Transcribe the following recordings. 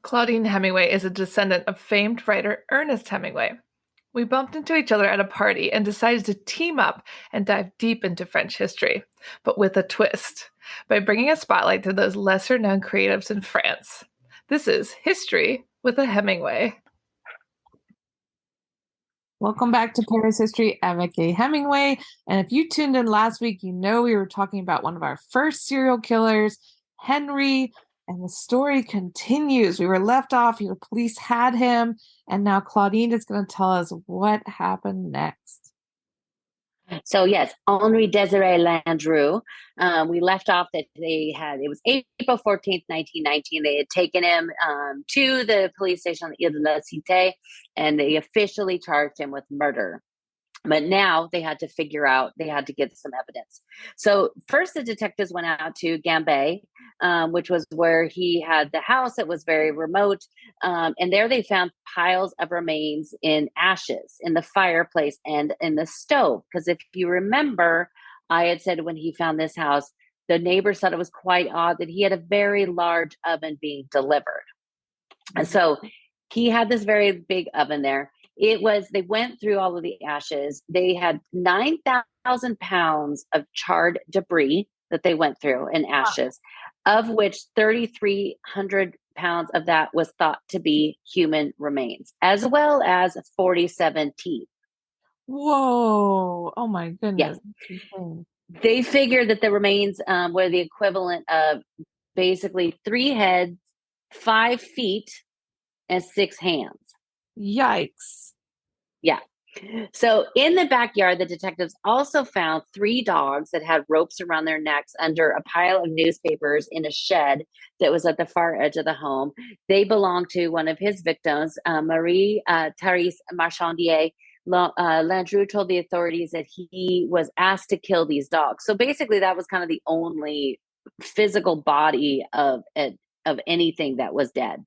Claudine Hemingway is a descendant of famed writer Ernest Hemingway. We bumped into each other at a party and decided to team up and dive deep into French history, but with a twist, by bringing a spotlight to those lesser-known creatives in France. This is History with a Hemingway. Welcome back to Paris History, Avec Hemingway. And if you tuned in last week, you know we were talking about one of our first serial killers, Henri, and the story continues. We were left off, the police had him, and now Claudine is going to tell us what happened next. So yes, Henri Désiré Landru. We left off that it was April 14th, 1919. They had taken him to the police station on the Ile de la Cité, and they officially charged him with murder. But now they had to get some evidence. So first the detectives went out to Gambay, which was where he had the house. It was very remote. And there they found piles of remains in ashes in the fireplace and in the stove. Because if you remember, I had said when he found this house, the neighbors thought it was quite odd that he had a very large oven being delivered. And so he had this very big oven there. They went through all of the ashes. They had 9,000 pounds of charred debris that they went through in ashes, of which 3,300 pounds of that was thought to be human remains, as well as 47 teeth. Whoa. Oh my goodness. Yeah. They figured that the remains were the equivalent of basically 3 heads, 5 feet, and 6 hands. Yikes. Yeah. So in the backyard, the detectives also found 3 dogs that had ropes around their necks under a pile of newspapers in a shed that was at the far edge of the home. They belonged to one of his victims, Marie Therese Marchandier. Landru told the authorities that he was asked to kill these dogs. So basically that was kind of the only physical body of anything that was dead.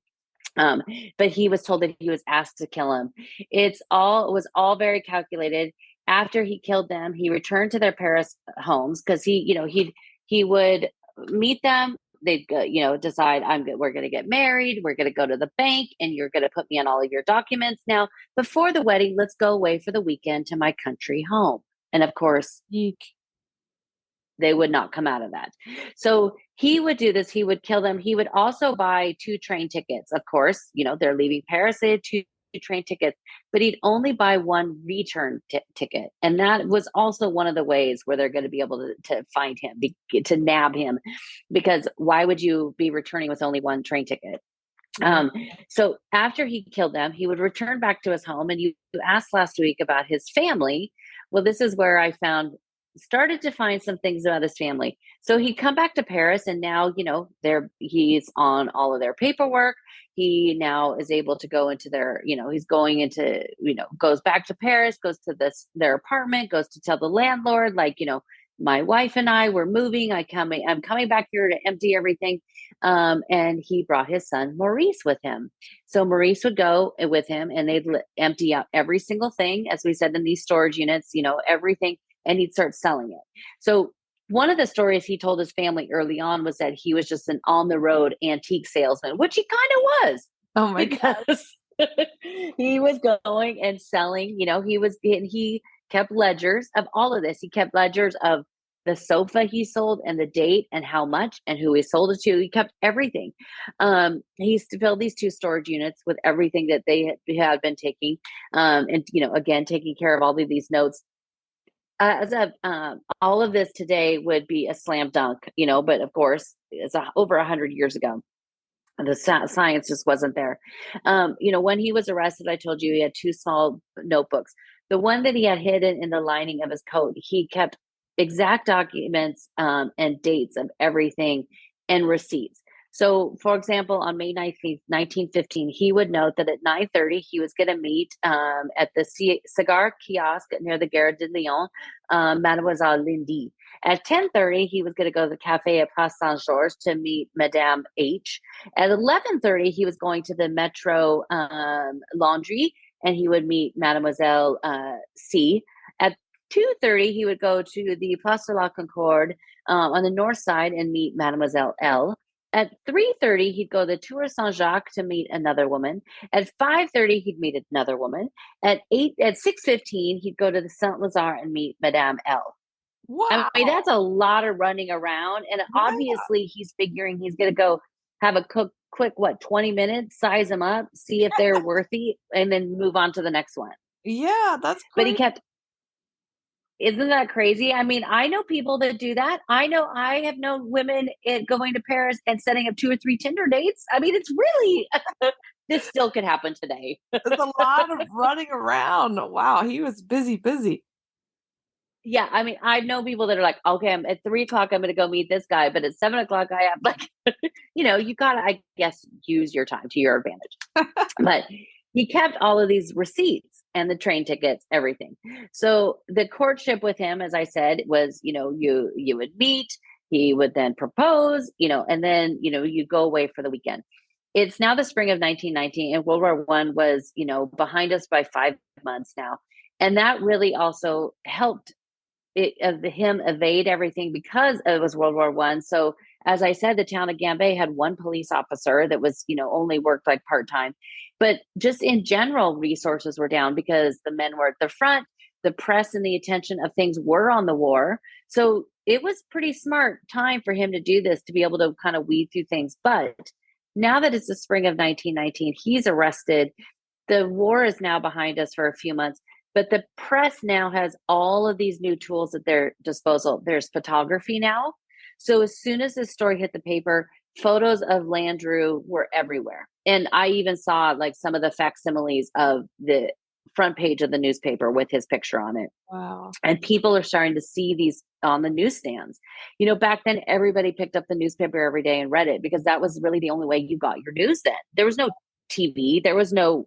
But he was told that he was asked to kill him. It was all very calculated. After he killed them, he returned to their Paris homes because he would meet them. They'd go, decide we're going to get married. We're going to go to the bank, and you're going to put me on all of your documents. Now, before the wedding, let's go away for the weekend to my country home. And of course, they would not come out of that. So he would do this. He would kill them. He would also buy 2 train tickets. Of course, they're leaving Paris. They had 2 train tickets, but he'd only buy 1 return ticket. And that was also one of the ways where they're going to be able to find him, to nab him, because why would you be returning with only 1 train ticket? So after he killed them, he would return back to his home. And you asked last week about his family. Well, this is where I started to find some things about his family. So he'd come back to Paris, and now, he's on all of their paperwork. He now is able to go into goes back to Paris, goes to their apartment, goes to tell the landlord, my wife and I were moving. I'm coming back here to empty everything. And he brought his son, Maurice, with him. So Maurice would go with him, and they'd empty out every single thing, as we said, in these storage units, everything. And he'd start selling it. So one of the stories he told his family early on was that he was just an on-the-road antique salesman, which he kind of was. Oh my God. He was going and selling, he kept ledgers of all of this. He kept ledgers of the sofa he sold and the date and how much and who he sold it to. He kept everything. He used to fill these 2 storage units with everything that they had been taking. And, again, taking care of all of these notes. All of this today would be a slam dunk, but of course it's over 100 years ago. The science just wasn't there. When he was arrested, I told you he had 2 small notebooks. The one that he had hidden in the lining of his coat, he kept exact documents and dates of everything and receipts. So, for example, on May 19th, 1915, he would note that at 9:30, he was going to meet at the cigar kiosk near the Gare de Lyon, Mademoiselle Lindy. At 10:30, he was going to go to the cafe at Place Saint-Georges to meet Madame H. At 11:30, he was going to the Metro Landru, and he would meet Mademoiselle C. At 2:30, he would go to the Place de la Concorde on the north side and meet Mademoiselle L. At 3:30, he'd go to the Tour Saint-Jacques to meet another woman. At 5:30, he'd meet another woman. At 6:15, he'd go to the Saint-Lazare and meet Madame L. I mean, Wow. that's a lot of running around, and Yeah. obviously he's figuring he's gonna go have a quick, 20 minutes, size them up, see if they're worthy, and then move on to the next one. Yeah, that's But he great. kept Isn't that crazy? I mean, I know people that do that. I have known women going to Paris and setting up 2 or 3 Tinder dates. I mean, it's really this still could happen today. It's a lot of running around. Wow, he was busy, busy. Yeah, I mean, I know people that are like, okay, I'm at 3 o'clock, I'm going to go meet this guy, but at 7 o'clock, I have like, you gotta, I guess, use your time to your advantage. But he kept all of these receipts and the train tickets, everything. So the courtship with him, as I said, was, you would meet, he would then propose, and then, you go away for the weekend. It's now the spring of 1919, and World War One was, behind us by 5 months now. And that really also helped him evade everything because it was World War One. So as I said, the town of Gambay had one police officer that was, only worked like part-time. But just in general, resources were down because the men were at the front, the press and the attention of things were on the war. So it was pretty smart time for him to do this, to be able to kind of weed through things. But now that it's the spring of 1919, he's arrested. The war is now behind us for a few months. But the press now has all of these new tools at their disposal. There's photography now. So as soon as this story hit the paper, photos of Landru were everywhere. And I even saw like some of the facsimiles of the front page of the newspaper with his picture on it. Wow. And people are starting to see these on the newsstands. Back then everybody picked up the newspaper every day and read it because that was really the only way you got your news then. There was no TV, there was no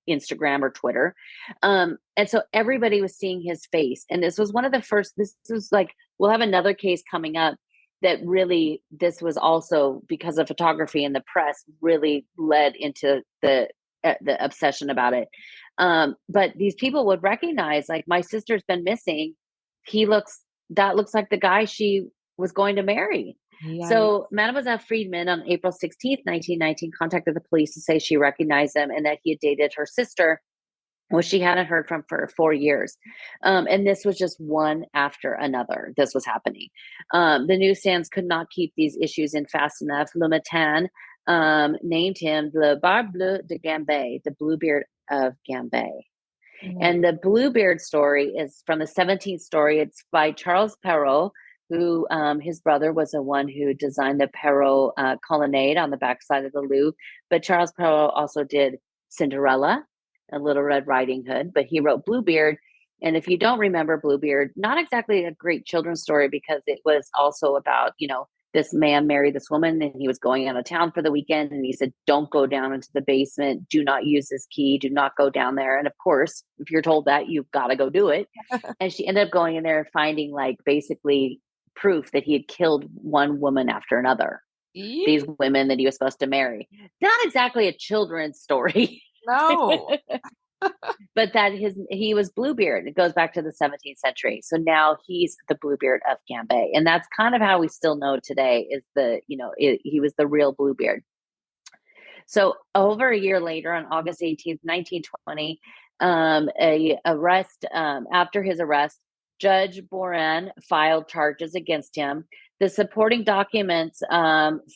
Instagram or Twitter. And so everybody was seeing his face. And this was one of the first, this was like, we'll have another case coming up that really, this was also because of photography and the press really led into the obsession about it. But these people would recognize, like, my sister's been missing. That looks like the guy she was going to marry. Yikes. So Mademoiselle Friedman on April 16th, 1919, contacted the police to say she recognized him and that he had dated her sister, which she hadn't heard from for 4 years. And this was just one after another. This was happening. The newsstands could not keep these issues in fast enough. Le Matin named him Le Barbe Bleu de Gambay, the Bluebeard of Gambay. And the Bluebeard story is from the 17th story. It's by Charles Perrault, who his brother was the one who designed the Perrault colonnade on the backside of the Louvre. But Charles Perrault also did Cinderella and Little Red Riding Hood, but he wrote Bluebeard. And if you don't remember Bluebeard, not exactly a great children's story because it was also about, this man married this woman and he was going out of town for the weekend. And he said, don't go down into the basement. Do not use this key. Do not go down there. And of course, if you're told that, you've got to go do it. And she ended up going in there and finding like basically proof that he had killed one woman after another. These women that he was supposed to marry. Not exactly a children's story. No. But that he was Bluebeard. It goes back to the 17th century. So now he's the Bluebeard of Gambay. And that's kind of how we still know today is he was the real Bluebeard. So over a year later, on August 18th, 1920, after his arrest, Judge Boran filed charges against him. The supporting documents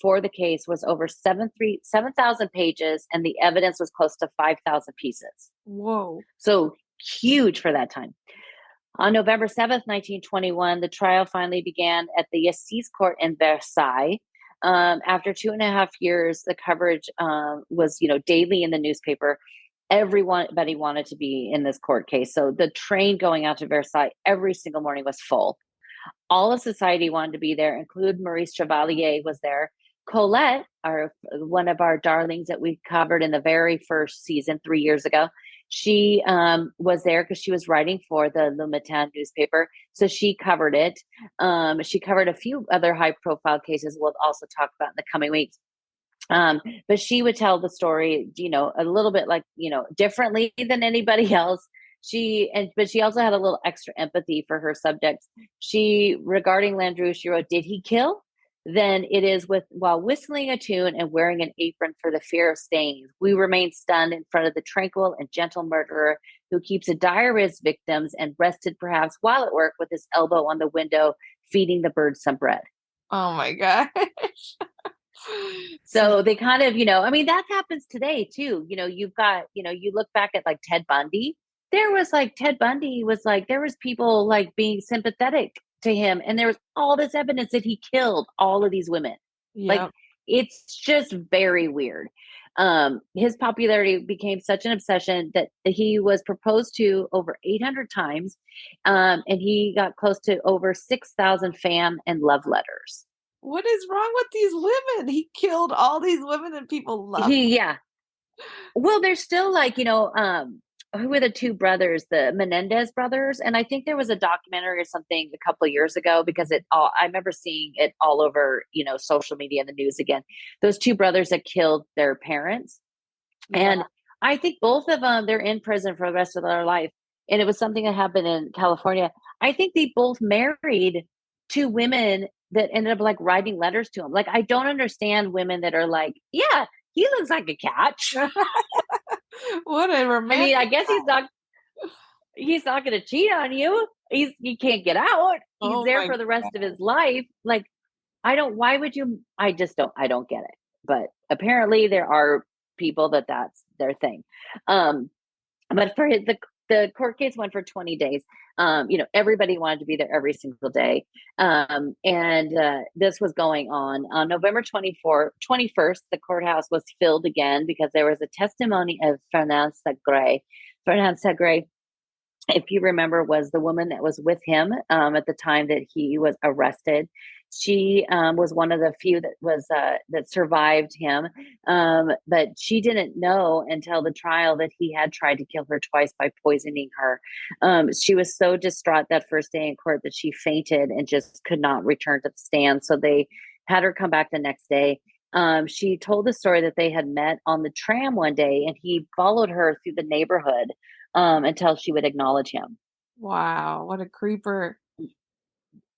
for the case was over 7,000 pages, and the evidence was close to 5,000 pieces. Whoa. So huge for that time. On November 7th, 1921, the trial finally began at the Assize Court in Versailles. After 2.5 years, the coverage was, daily in the newspaper. Everybody wanted to be in this court case. So the train going out to Versailles every single morning was full. All of society wanted to be there, include Maurice Chevalier was there. Colette, one of our darlings that we covered in the very first season 3 years ago, she was there because she was writing for the Le Matin newspaper. So she covered it. She covered a few other high-profile cases we'll also talk about in the coming weeks. But she would tell the story, a little bit like, differently than anybody else. But she also had a little extra empathy for her subjects. Regarding Landru, she wrote, did he kill? than it is while whistling a tune and wearing an apron for the fear of stains. We remain stunned in front of the tranquil and gentle murderer who keeps a diary of his victims and rested perhaps while at work with his elbow on the window, feeding the birds some bread. Oh my gosh. So they kind of, I mean, that happens today too. You've got, you look back at like Ted Bundy. There was like Ted Bundy was like, there was people like being sympathetic to him. And there was all this evidence that he killed all of these women. Like, Yep. it's just very weird. His popularity became such an obsession that he was proposed to over 800 times. And he got close to over 6,000 fan and love letters. What is wrong with these women? He killed all these women and people love him. Yeah. Well, there's still like, who were the two brothers, the Menendez brothers? And I think there was a documentary or something a couple of years ago because I remember seeing it all over, social media and the news again. Those two brothers that killed their parents. Yeah. And I think both of them, they're in prison for the rest of their life. And it was something that happened in California. I think they both married two women that ended up like writing letters to him. Like, I don't understand women that are like, yeah, he looks like a catch. What a romantic. I mean, I guess he's not going to cheat on you. You can't get out. He's there for the rest of his life. Like, why would you, I don't get it. But apparently there are people that's their thing. But for the court case went for 20 days. Everybody wanted to be there every single day. And this was going on November 21st, the courthouse was filled again because there was a testimony of Fernand Segre. Fernand Segre, if you remember, was the woman that was with him at the time that he was arrested. She was one of the few that survived him, but she didn't know until the trial that he had tried to kill her twice by poisoning her. She was so distraught that first day in court that she fainted and just could not return to the stand. So they had her come back the next day. She told the story that they had met on the tram one day, and he followed her through the neighborhood until she would acknowledge him. Wow, what a creeper.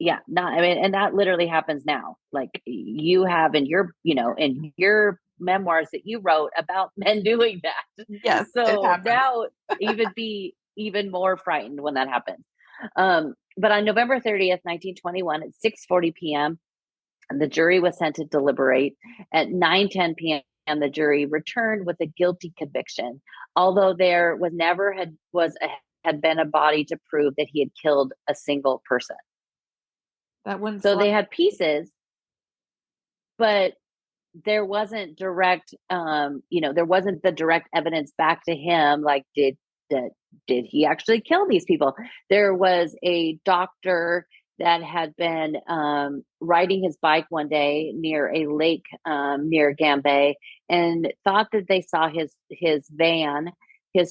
Yeah, and that literally happens now. Like, you have in your memoirs that you wrote about men doing that. Yes. So now you would be even more frightened when that happens. But on November 30th, 1921 at 6:40 p.m., the jury was sent to deliberate. At 9:10 p.m., the jury returned with a guilty conviction, although there was never had been a body to prove that he had killed a single person. So they had pieces, but there wasn't direct, there wasn't the direct evidence back to him. Like, did he actually kill these people? There was a doctor that had been riding his bike one day near a lake near Gambay and thought that they saw his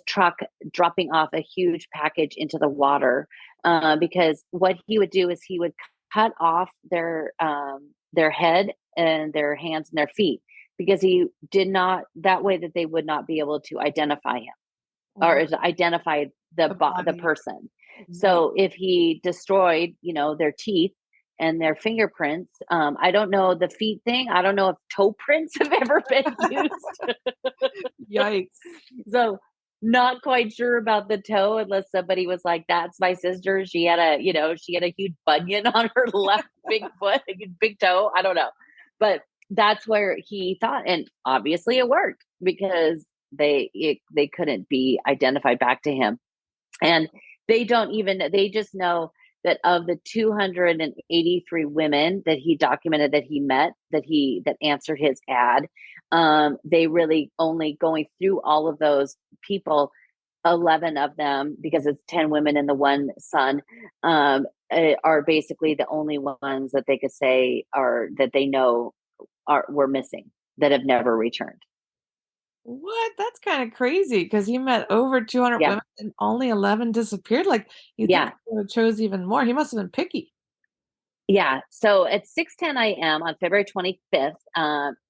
truck dropping off a huge package into the water because what he would do is he would cut off their head and their hands and their feet because he did not, that way that they would not be able to identify him or to identify the person. So if he destroyed, their teeth and their fingerprints, I don't know the feet thing. I don't know if toe prints have ever been used. Yikes. So not quite sure about the toe unless somebody was like, that's my sister. She had a huge bunion on her left big foot, big toe. I don't know. But that's where he thought, and obviously it worked because they couldn't be identified back to him. And they just know that of the 283 women that he documented that he met, that answered his ad, they really only going through all of those people, 11 of them, because it's 10 women and the one son, are basically the only ones that they could say are that they know were missing, that have never returned. What? That's kind of crazy because he met over 200 women and only 11 disappeared. Like, you think he would have chose even more. He must have been picky. Yeah. So at 6:10 a.m. on February 25th,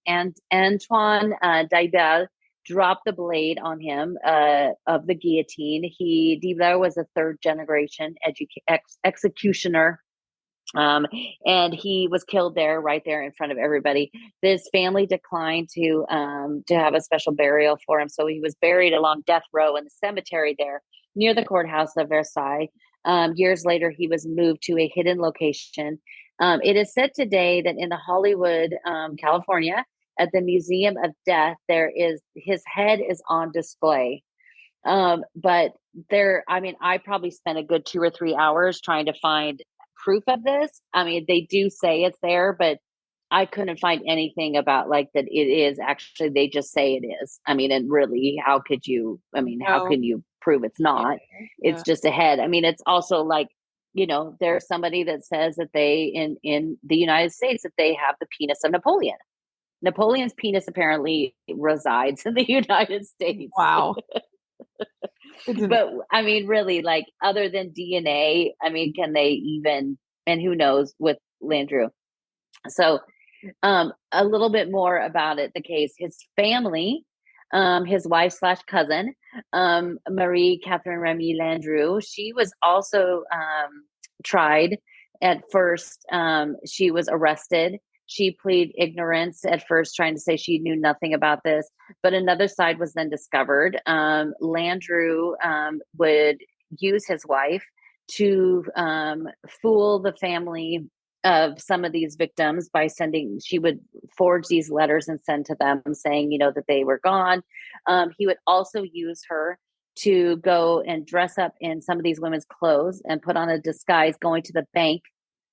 and Antoine Daibel dropped the blade on him of the guillotine. Daibel was a third generation executioner Um, and he was killed there, right there in front of everybody. His family declined to have a special burial for him, so he was buried along death row in the cemetery there near the courthouse of Versailles. Years later, he was moved to a hidden location. It is said today that in the Hollywood, California, at the Museum of Death, there is his head is on display. But there, I mean, I probably spent a good 2 or 3 hours trying to find proof of this. I mean, they do say it's there, but I couldn't find anything about like that it is actually, they just say it is. I mean, and really, how could you, I mean, how No. can you prove it's not? Yeah. It's just a head. I mean, it's also like, there's somebody that says that they in the United States that they have the penis of Napoleon. Napoleon's penis apparently resides in the United States. Wow. But I mean, really, like other than DNA, I mean, can they even, and who knows with Landru. So a little bit more about it, the case. His family, his wife slash cousin, Marie Catherine Remy Landru, she was also tried. At first, she was arrested. She pleaded ignorance at first, trying to say she knew nothing about this. But another side was then discovered. Landru would use his wife to fool the family of some of these victims by she would forge these letters and send to them saying, that they were gone. He would also use her to go and dress up in some of these women's clothes and put on a disguise, going to the bank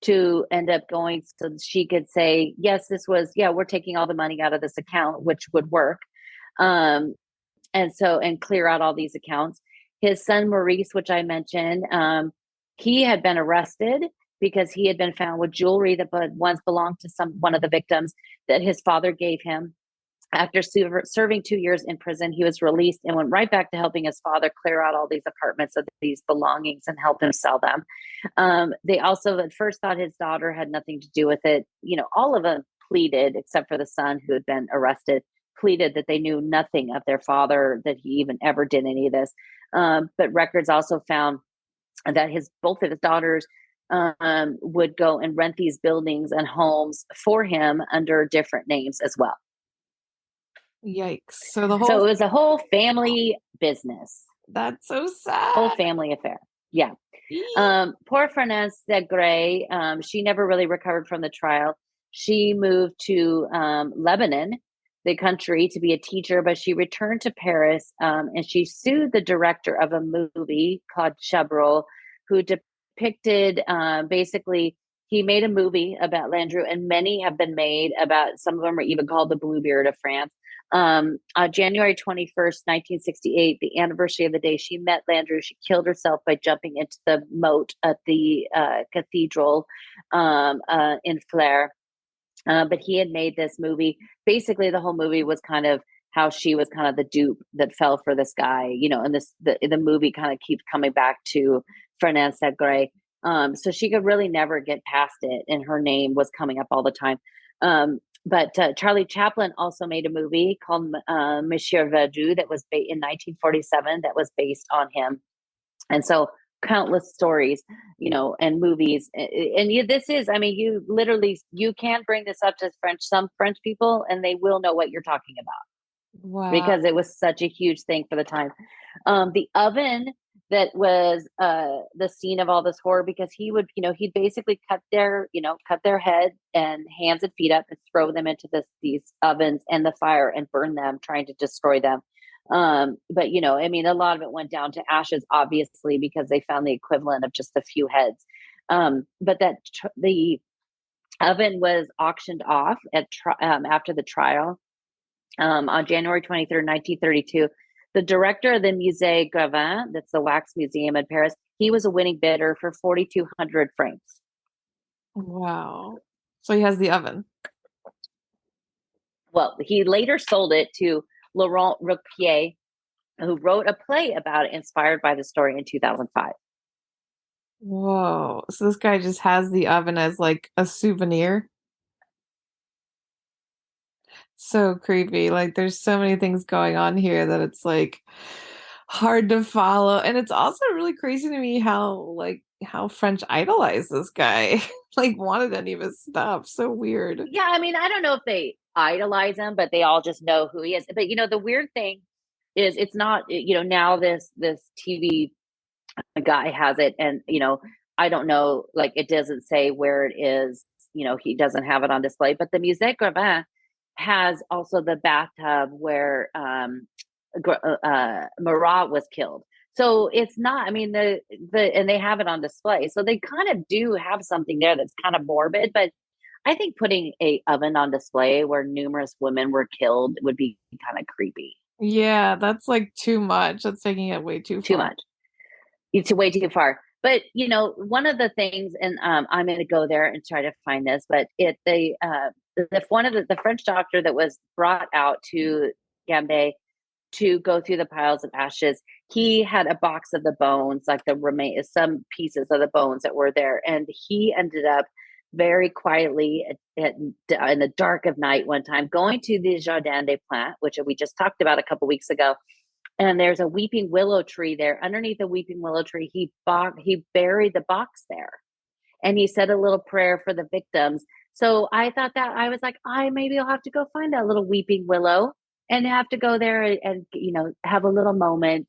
to end up going so she could say, yes, we're taking all the money out of this account, which would work. And clear out all these accounts. His son, Maurice, which I mentioned, he had been arrested because he had been found with jewelry that once belonged to one of the victims that his father gave him. After serving 2 years in prison, he was released and went right back to helping his father clear out all these apartments of these belongings and help him sell them. They also at first thought his daughter had nothing to do with it. All of them pleaded, except for the son who had been arrested, pleaded that they knew nothing of their father, that he even ever did any of this. But records also found that both of his daughters would go and rent these buildings and homes for him under different names as well. Yikes. So it was a whole family business. That's so sad. Whole family affair. Yeah. Poor Fernance Degray, she never really recovered from the trial. She moved to Lebanon, the country, to be a teacher, but she returned to Paris and she sued the director of a movie called Chabrol, who depicted basically, he made a movie about Landru, and many have been made about, some of them are even called The Bluebeard of France. On January 21st, 1968, the anniversary of the day she met Landru, she killed herself by jumping into the moat at the cathedral in Flers. But he had made this movie. Basically, the whole movie was kind of how she was kind of the dupe that fell for this guy, and the movie kind of keeps coming back to Fernance Degray. So she could really never get past it, and her name was coming up all the time. But Charlie Chaplin also made a movie called Monsieur Verdoux that was in 1947 that was based on him. And so countless stories, and movies. And this is, I mean, you can bring this up to some French people and they will know what you're talking about. Wow. Because it was such a huge thing for the time. The oven that was the scene of all this horror, because he would, he'd basically cut their head and hands and feet up and throw them into these ovens and the fire and burn them, trying to destroy them. But I mean, a lot of it went down to ashes, obviously, because they found the equivalent of just a few heads. But the oven was auctioned off after the trial on January 23rd, 1932. The director of the Musée Gravin, that's the wax museum in Paris, he was a winning bidder for 4,200 francs. Wow. So he has the oven. Well, he later sold it to Laurent Ruquier, who wrote a play about it inspired by the story in 2005. Whoa. So this guy just has the oven as like a souvenir? So creepy. Like there's so many things going on here that it's like hard to follow. And it's also really crazy to me how French idolize this guy. like wanted any of his stuff. So weird. Yeah, I mean, I don't know if they idolize him, but they all just know who he is. But the weird thing is it's not, now this TV guy has it, and I don't know, like it doesn't say where it is. He doesn't have it on display, but the Musée Gravin has also the bathtub where Marat was killed. So it's not, I mean, and they have it on display. So they kind of do have something there that's kind of morbid, but I think putting a oven on display where numerous women were killed would be kind of creepy. Yeah, that's like too much. That's taking it way too Too far. much. It's way too far. But one of the things, and I'm going to go there and try to find this, but one of the French doctor that was brought out to Gambé to go through the piles of ashes, he had a box of the bones, like some pieces of the bones that were there, and he ended up very quietly in the dark of night one time going to the Jardin des Plantes, which we just talked about a couple weeks ago. And there's a weeping willow tree there. Underneath the weeping willow tree, he buried the box there, and he said a little prayer for the victims. So I thought that, I was like, maybe I'll have to go find that little weeping willow and have to go there and have a little moment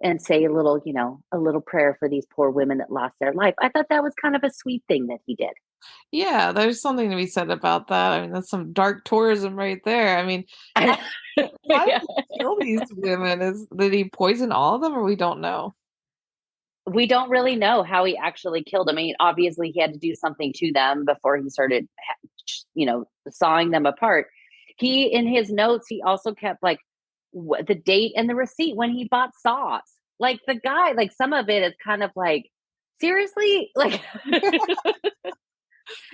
and say a little prayer for these poor women that lost their life. I thought that was kind of a sweet thing that he did. Yeah, there's something to be said about that. I mean, that's some dark tourism right there. I mean, why Yeah. did he kill these women? Did he poison all of them, or we don't know? We don't really know how he actually killed them. I mean, obviously he had to do something to them before he started, sawing them apart. In his notes, he also kept like the date and the receipt when he bought saws. Like the guy, like some of it is kind of like, seriously? Like,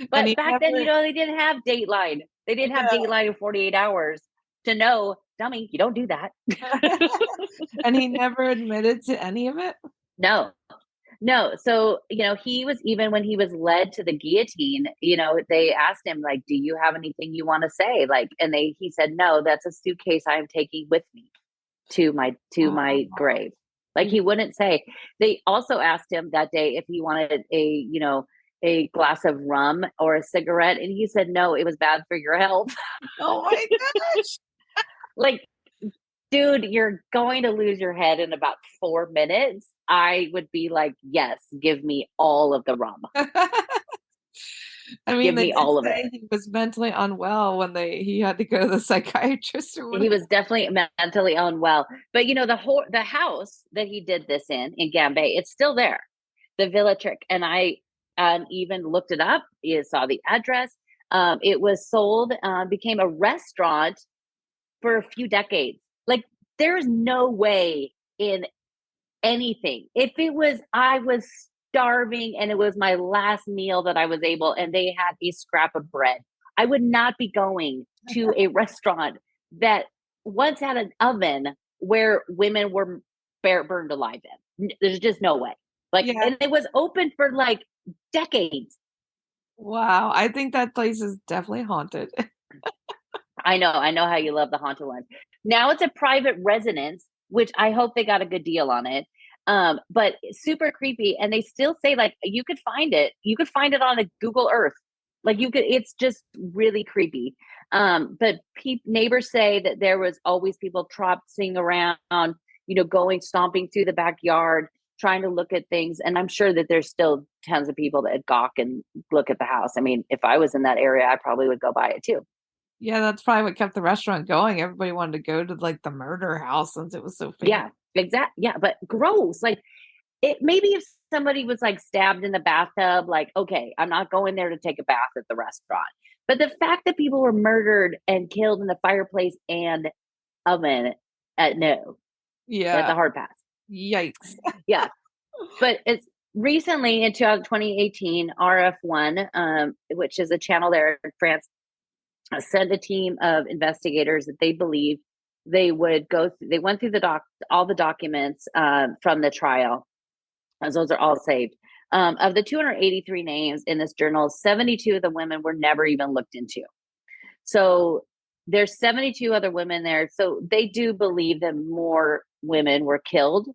And but he back then, never, they didn't have Dateline. They didn't have yeah. Dateline in 48 hours to know, dummy, you don't do that. And he never admitted to any of it. No. No. So, he was, even when he was led to the guillotine, they asked him, like, do you have anything you want to say? Like, and he said, no, that's a suitcase I'm taking with me to my Oh, grave. Like, he wouldn't say. They also asked him that day if he wanted a glass of rum or a cigarette. And he said, no, it was bad for your health. oh my gosh. Like, dude, you're going to lose your head in about 4 minutes. I would be like, yes, give me all of the rum. I mean, Give they me did all of it. say he was mentally unwell when he had to go to the psychiatrist or He whatever. was definitely mentally unwell. But the house that he did this in Gambé, it's still there, the Villa Trick. And I even looked it up. You saw the address. It was sold, became a restaurant for a few decades. Like, there's no way in anything. If I was starving and it was my last meal that I was able, and they had a scrap of bread, I would not be going to a restaurant that once had an oven where women were burned alive in. There's just no way. Like, Yeah. and it was open for like decades. Wow. I think that place is definitely haunted. I know how you love the haunted ones. Now it's a private residence, which I hope they got a good deal on it. But super creepy. And they still say, like, you could find it. You could find it on a Google Earth. Like, it's just really creepy. But neighbors say that there was always people trotsing around, going stomping through the backyard, trying to look at things. And I'm sure that there's still tons of people that gawk and look at the house. I mean, if I was in that area, I probably would go by it too. Yeah, that's probably what kept the restaurant going. Everybody wanted to go to like the murder house since it was so famous. Yeah, exactly. Yeah, but gross. Like, maybe if somebody was like stabbed in the bathtub, like, okay, I'm not going there to take a bath at the restaurant. But the fact that people were murdered and killed in the fireplace and oven, no, that's Yeah. a hard pass. Yikes. Yeah. But it's recently in 2018, RF1, which is a channel there in France, sent a team of investigators that they believe they went through all the documents from the trial, as those are all saved. Of the 283 names in this journal, 72 of the women were never even looked into. So there's 72 other women there. So they do believe that more women were killed.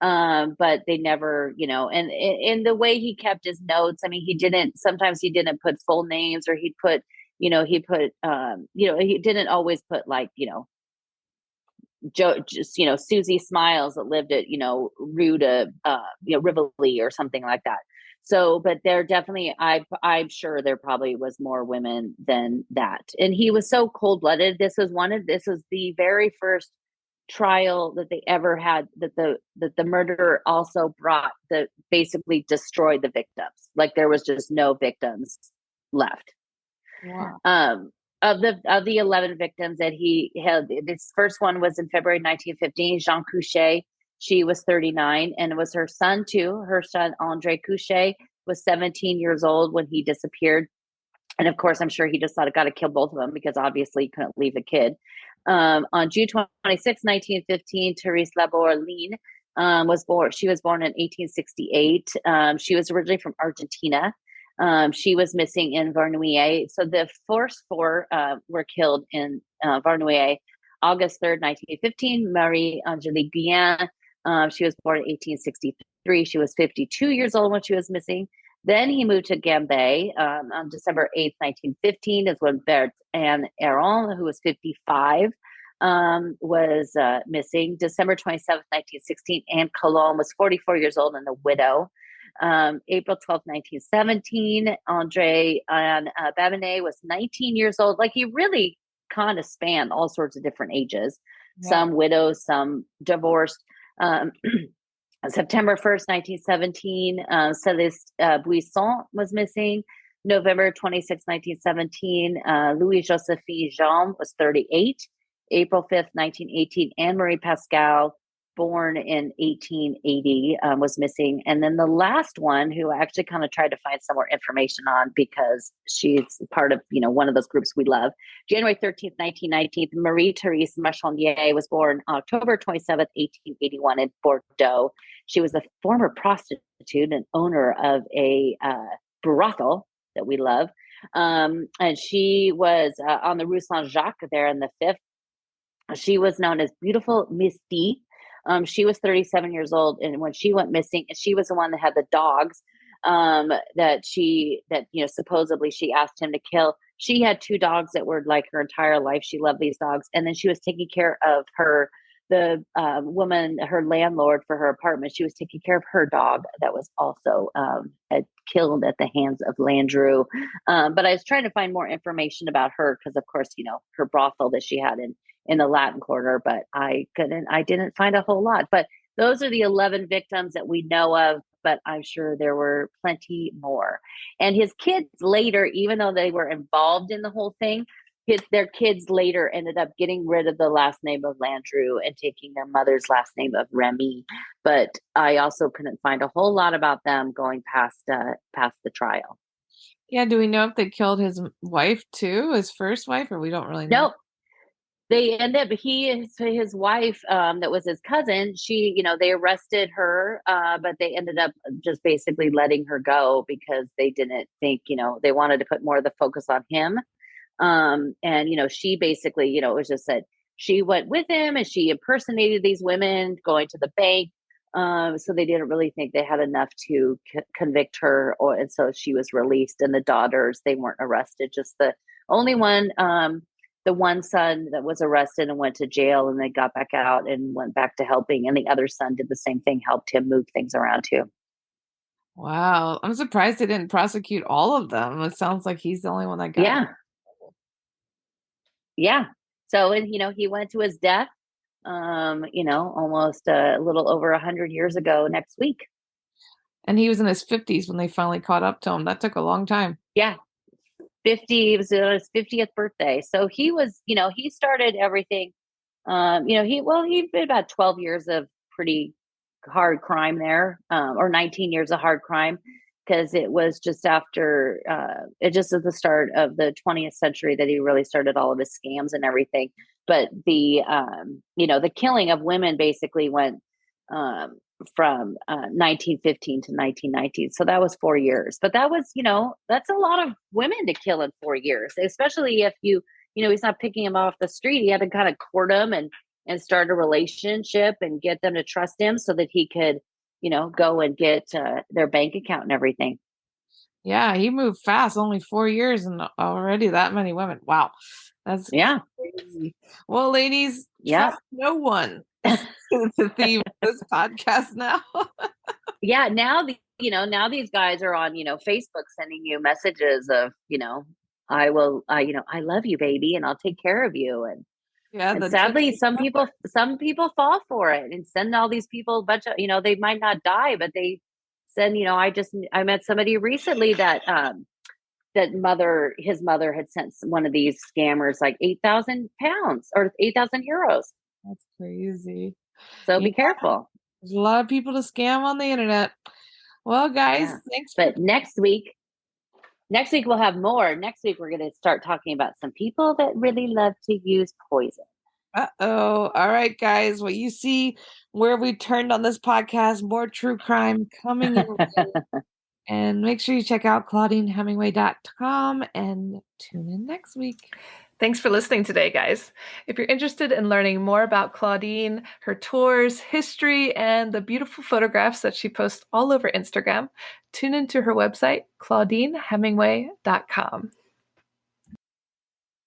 But they never, and in the way he kept his notes, I mean, sometimes he didn't put full names, or he didn't always put like, just, Susie Smiles that lived at, Rue de, Rivoli or something like that. So, but there definitely, I'm sure there probably was more women than that. And he was so cold blooded. This was the very first trial that they ever had, that the murderer also basically destroyed the victims. Like there was just no victims left. Wow. Of the 11 victims that he held, this first one was in February 1915. Jean Couchet, she was 39, and it was her son too. Her son Andre Couchet was 17 years old when he disappeared, and of course, I'm sure he just thought, I got to kill both of them, because obviously he couldn't leave a kid. On June 26, 1915, Therese Labourline was born. She was born in 1868. She was originally from Argentina. She was missing in Vernouillet. So the first four were killed in Vernouillet. August 3rd, 1915, Marie-Angélique Guillen. She was born in 1863. She was 52 years old when she was missing. Then he moved to Gambay on December 8th, 1915, is when Berthe Anne Heron, who was 55, was missing. December 27th, 1916, Anne Colomb was 44 years old and a widow. April 12th, 1917, Andre Babinet was 19 years old. Like he really kind of spanned all sorts of different ages, some widows, some divorced. September 1st, 1917, Céleste Buisson was missing. November 26, 1917, Louis-Josephine Jean was 38. April 5th, 1918, Anne-Marie Pascal, born in 1880, was missing. And then the last one, who I actually kind of tried to find some more information on, because she's part of, one of those groups we love. January 13th, 1919, Marie-Therese Marchandier was born October 27th, 1881 in Bordeaux. She was a former prostitute and owner of a brothel that we love. And she was on the Rue Saint-Jacques there in the 5th. She was known as Beautiful Miss D. She was 37 years old, and when she went missing, she was the one that had the dogs that supposedly she asked him to kill. She had 2 dogs that were like her entire life. She loved these dogs, and then she was taking care of the woman, her landlord for her apartment. She was taking care of her dog that was also killed at the hands of Landru. But I was trying to find more information about her, because of course, her brothel that she had in the Latin Quarter, but I didn't find a whole lot. But those are the 11 victims that we know of, but I'm sure there were plenty more. And his kids later, even though they were involved in the whole thing, their kids later ended up getting rid of the last name of Landru and taking their mother's last name of Remy. But I also couldn't find a whole lot about them going past the trial. Yeah, do we know if they killed his wife too, his first wife, or we don't really know? Nope. They ended up, his wife, that was his cousin, she, they arrested her, but they ended up just basically letting her go, because they didn't think, they wanted to put more of the focus on him. And, she basically, it was just that she went with him and she impersonated these women going to the bank. So they didn't really think they had enough to convict her, and so she was released. And the daughters, they weren't arrested, just the only one, the one son that was arrested and went to jail, and they got back out and went back to helping. And the other son did the same thing, helped him move things around too. Wow. I'm surprised they didn't prosecute all of them. It sounds like he's the only one that got it. Yeah. So, and, he went to his death, almost a little over 100 years ago next week. And he was in his 50s when they finally caught up to him. That took a long time. Yeah. 50, it was his 50th birthday. So he was, he started everything. He did about 12 years of pretty hard crime there, or 19 years of hard crime, because it was just after, at the start of the 20th century that he really started all of his scams and everything. But the killing of women basically went from 1915 to 1919. So that was 4 years. But that was, that's a lot of women to kill in 4 years, especially if he's not picking them off the street. He had to kind of court them and, and start a relationship and get them to trust him so that he could, go and get their bank account and everything. Yeah, he moved fast, only 4 years and already that many women. Wow. That's Yeah. crazy. Well, ladies, Yeah. trust no one. It's the theme of this podcast now. Yeah. Now, now these guys are on, Facebook sending you messages of, I will, I love you, baby, and I'll take care of you. Yeah, And the sadly, Tinder some people fall for it and send all these people a bunch of, they might not die, but they send, I met somebody recently that his mother had sent one of these scammers like 8,000 pounds or 8,000 euros. That's crazy. So Yeah, be careful. there's a lot of people to scam on the internet. Well, guys, Yeah. thanks for But next week we'll have more. Next week we're going to start talking about some people that really love to use poison. Uh-oh. All right, guys. Well, you see where we turned on this podcast, more true crime coming your way. And make sure you check out ClaudineHemingway.com and tune in next week. Thanks for listening today, guys. If you're interested in learning more about Claudine, her tours, history, and the beautiful photographs that she posts all over Instagram, tune into her website, ClaudineHemingway.com.